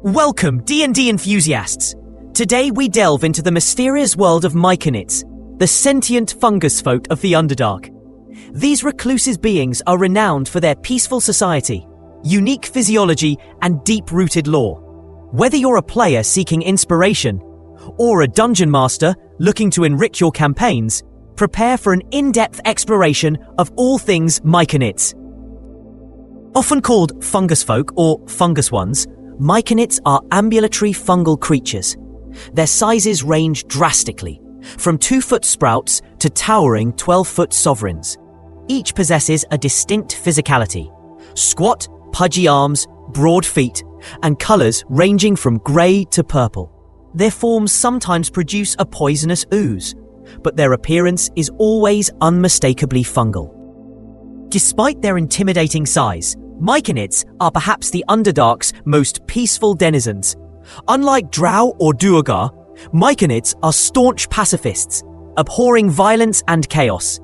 Welcome, D&D enthusiasts! Today we delve into the mysterious world of Myconids, the sentient fungus folk of the Underdark. These reclusive beings are renowned for their peaceful society, unique physiology, and deep-rooted lore. Whether you're a player seeking inspiration, or a dungeon master looking to enrich your campaigns, prepare for an in-depth exploration of all things Myconids. Often called fungus folk or fungus ones, Myconids are ambulatory fungal creatures. Their sizes range drastically, from 2-foot sprouts to towering 12-foot sovereigns. Each possesses a distinct physicality: squat, pudgy arms, broad feet, and colours ranging from grey to purple. Their forms sometimes produce a poisonous ooze, but their appearance is always unmistakably fungal. Despite their intimidating size, Myconids are perhaps the Underdark's most peaceful denizens. Unlike drow or duergar, Myconids are staunch pacifists, abhorring violence and chaos.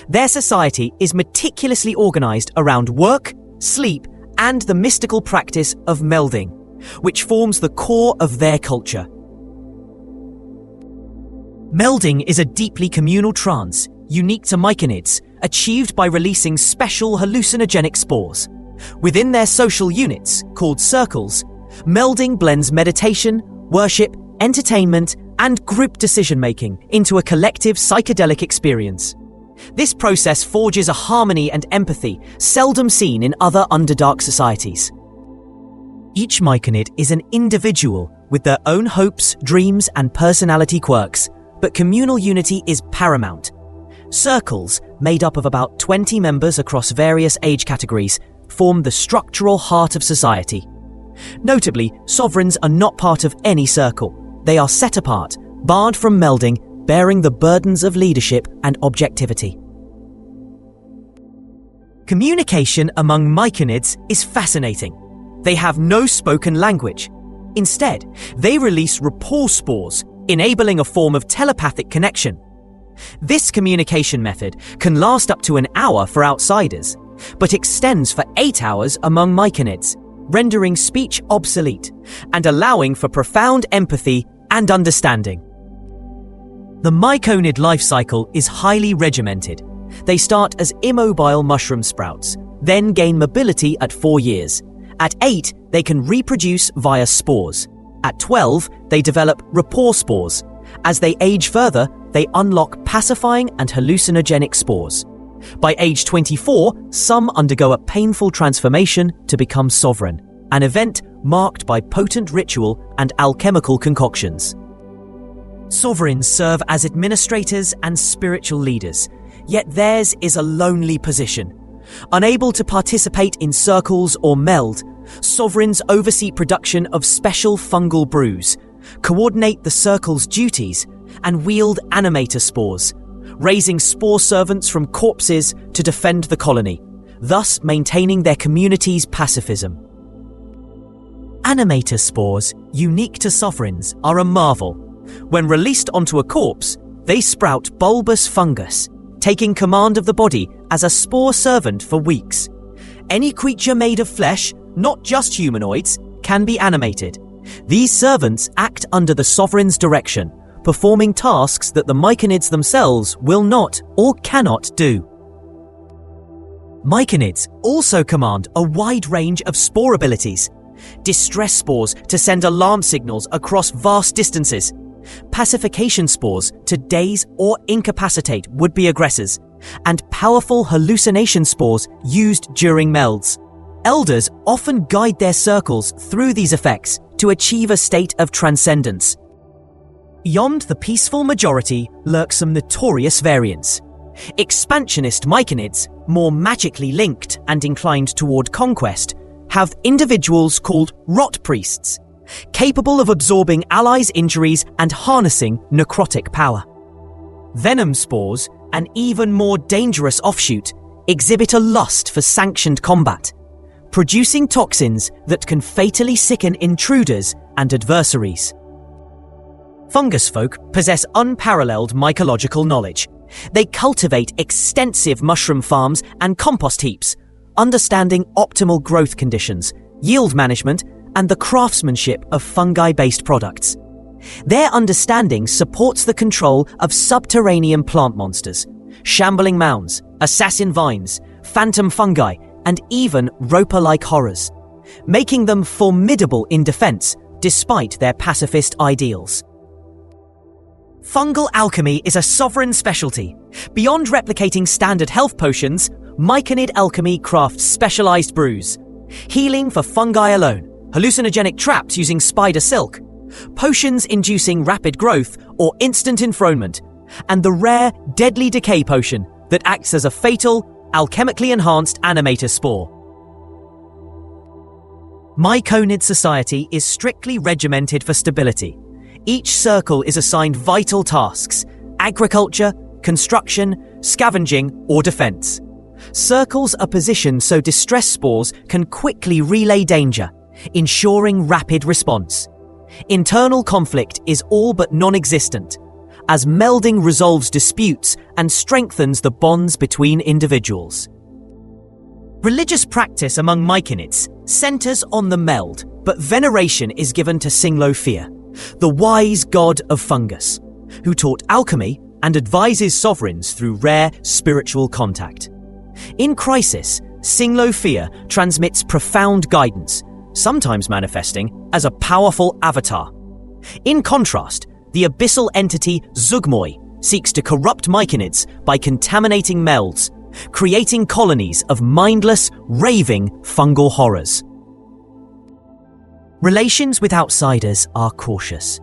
Their society is meticulously organised around work, sleep, and the mystical practice of melding, which forms the core of their culture. Melding is a deeply communal trance, unique to Myconids, achieved by releasing special hallucinogenic spores. Within their social units, called circles, melding blends meditation, worship, entertainment, and group decision-making into a collective psychedelic experience. This process forges a harmony and empathy seldom seen in other Underdark societies. Each Myconid is an individual with their own hopes, dreams, and personality quirks, but communal unity is paramount. Circles, made up of about 20 members across various age categories, form the structural heart of society. Notably, sovereigns are not part of any circle. They are set apart, barred from melding, bearing the burdens of leadership and objectivity. Communication among Myconids is fascinating. They have no spoken language. Instead, they release rapport spores, enabling a form of telepathic connection. This communication method can last up to an hour for outsiders, but extends for 8 hours among Myconids, rendering speech obsolete and allowing for profound empathy and understanding. The Myconid life cycle is highly regimented. They start as immobile mushroom sprouts, then gain mobility at 4 years. At 8, they can reproduce via spores. At 12, they develop rapport spores. As they age further, they unlock pacifying and hallucinogenic spores. By age 24, some undergo a painful transformation to become sovereign, an event marked by potent ritual and alchemical concoctions. Sovereigns serve as administrators and spiritual leaders, yet theirs is a lonely position. Unable to participate in circles or meld, sovereigns oversee production of special fungal brews, coordinate the circle's duties, and wield animator spores, raising spore servants from corpses to defend the colony, thus maintaining their community's pacifism. Animator spores, unique to sovereigns, are a marvel. When released onto a corpse, they sprout bulbous fungus, taking command of the body as a spore servant for weeks. Any creature made of flesh, not just humanoids, can be animated. These servants act under the sovereign's direction, performing tasks that the Myconids themselves will not or cannot do. Myconids also command a wide range of spore abilities: distress spores to send alarm signals across vast distances, pacification spores to daze or incapacitate would-be aggressors, and powerful hallucination spores used during melds. Elders often guide their circles through these effects to achieve a state of transcendence. Beyond the peaceful majority lurk some notorious variants. Expansionist Myconids, more magically linked and inclined toward conquest, have individuals called rot priests, capable of absorbing allies' injuries and harnessing necrotic power. Venom spores, an even more dangerous offshoot, exhibit a lust for sanctioned combat, producing toxins that can fatally sicken intruders and adversaries. Fungus folk possess unparalleled mycological knowledge. They cultivate extensive mushroom farms and compost heaps, understanding optimal growth conditions, yield management, and the craftsmanship of fungi-based products. Their understanding supports the control of subterranean plant monsters, shambling mounds, assassin vines, phantom fungi, and even roper-like horrors, making them formidable in defense despite their pacifist ideals. Fungal alchemy is a sovereign specialty. Beyond replicating standard health potions, Myconid alchemy crafts specialized brews, healing for fungi alone, hallucinogenic traps using spider silk, potions inducing rapid growth or instant enthronement, and the rare deadly decay potion that acts as a fatal, alchemically enhanced animator spore. Myconid society is strictly regimented for stability. Each circle is assigned vital tasks: agriculture, construction, scavenging, or defense. Circles are positioned so distress spores can quickly relay danger, ensuring rapid response. Internal conflict is all but non-existent, as melding resolves disputes and strengthens the bonds between individuals. Religious practice among Myconids centers on the meld, but veneration is given to Singlofia, the wise god of fungus, who taught alchemy and advises sovereigns through rare spiritual contact. In crisis, Singlofia transmits profound guidance, sometimes manifesting as a powerful avatar. In contrast, the abyssal entity Zugmoi seeks to corrupt Myconids by contaminating melds, creating colonies of mindless, raving fungal horrors. Relations with outsiders are cautious.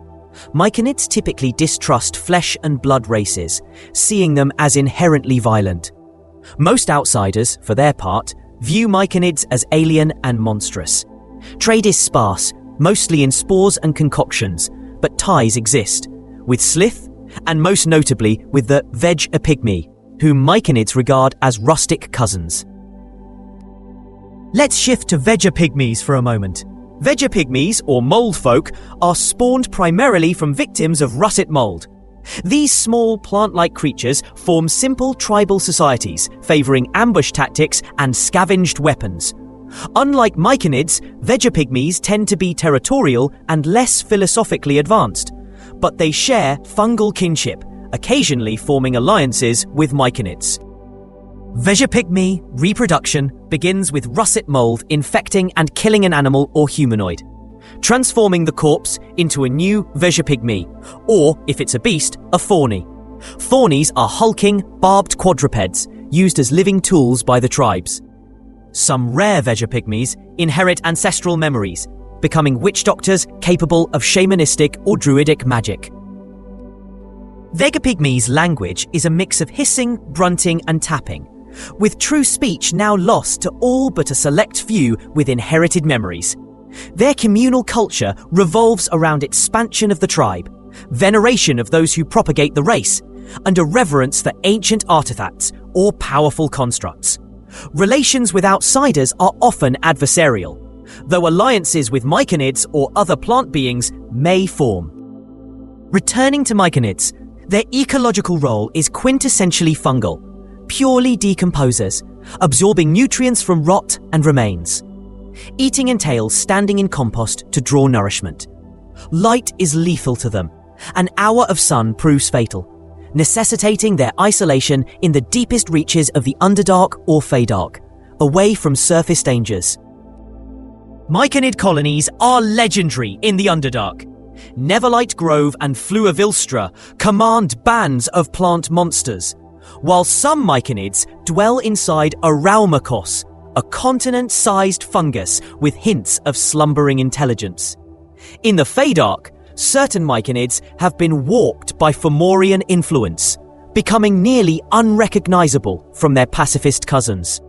Myconids typically distrust flesh and blood races, seeing them as inherently violent. Most outsiders, for their part, view Myconids as alien and monstrous. Trade is sparse, mostly in spores and concoctions, but ties exist, with Slith, and most notably with the vegepygmy, whom Myconids regard as rustic cousins. Let's shift to vegepygmies for a moment. Vegepygmies, or mold folk, are spawned primarily from victims of russet mold. These small plant-like creatures form simple tribal societies, favoring ambush tactics and scavenged weapons. Unlike Myconids, vegepygmies tend to be territorial and less philosophically advanced, but they share fungal kinship, occasionally forming alliances with Myconids. Vegepygmy reproduction begins with russet mold infecting and killing an animal or humanoid, transforming the corpse into a new vegepygmy, or, if it's a beast, a fawny. Fawnies are hulking, barbed quadrupeds used as living tools by the tribes. Some rare vegepygmies inherit ancestral memories, becoming witch doctors capable of shamanistic or druidic magic. Vegepygmies' language is a mix of hissing, grunting, and tapping, with true speech now lost to all but a select few with inherited memories. Their communal culture revolves around expansion of the tribe, veneration of those who propagate the race, and a reverence for ancient artifacts or powerful constructs. Relations with outsiders are often adversarial, though alliances with Myconids or other plant beings may form. Returning to Myconids, their ecological role is quintessentially fungal, purely decomposers, absorbing nutrients from rot and remains. Eating entails standing in compost to draw nourishment. Light is lethal to them. An hour of sun proves fatal, necessitating their isolation in the deepest reaches of the Underdark or Feydark, away from surface dangers. Myconid colonies are legendary in the Underdark. Neverlight Grove and Fluavilstra command bands of plant monsters, while some Myconids dwell inside Araumakos, a continent-sized fungus with hints of slumbering intelligence. In the Feydark, certain Myconids have been warped by Fomorian influence, becoming nearly unrecognizable from their pacifist cousins.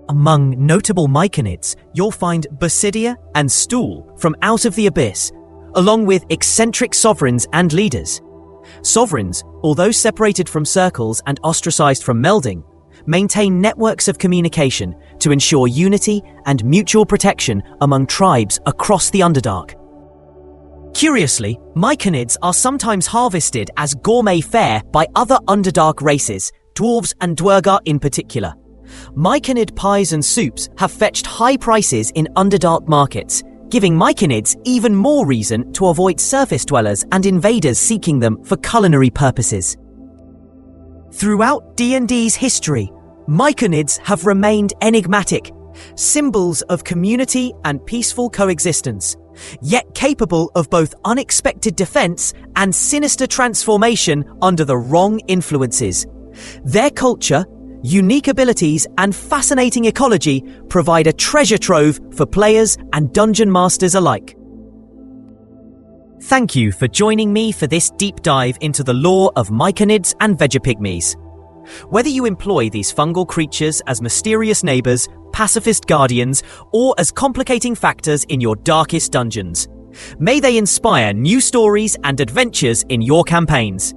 Among notable Myconids, you'll find Basidia and Stool from Out of the Abyss, along with eccentric sovereigns and leaders. Sovereigns, although separated from circles and ostracized from melding, maintain networks of communication to ensure unity and mutual protection among tribes across the Underdark. Curiously, Myconids are sometimes harvested as gourmet fare by other Underdark races, dwarves and Dwergar in particular, Myconid pies and soups have fetched high prices in Underdark markets, giving Myconids even more reason to avoid surface dwellers and invaders seeking them for culinary purposes. Throughout D&D's history, Myconids have remained enigmatic, symbols of community and peaceful coexistence, yet capable of both unexpected defense and sinister transformation under the wrong influences. Their culture, unique abilities, and fascinating ecology provide a treasure trove for players and dungeon masters alike. Thank you for joining me for this deep dive into the lore of Myconids and vegepygmies. Whether you employ these fungal creatures as mysterious neighbours, pacifist guardians, or as complicating factors in your darkest dungeons, may they inspire new stories and adventures in your campaigns.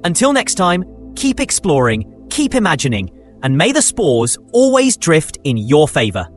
Until next time, keep exploring, keep imagining, and may the spores always drift in your favour.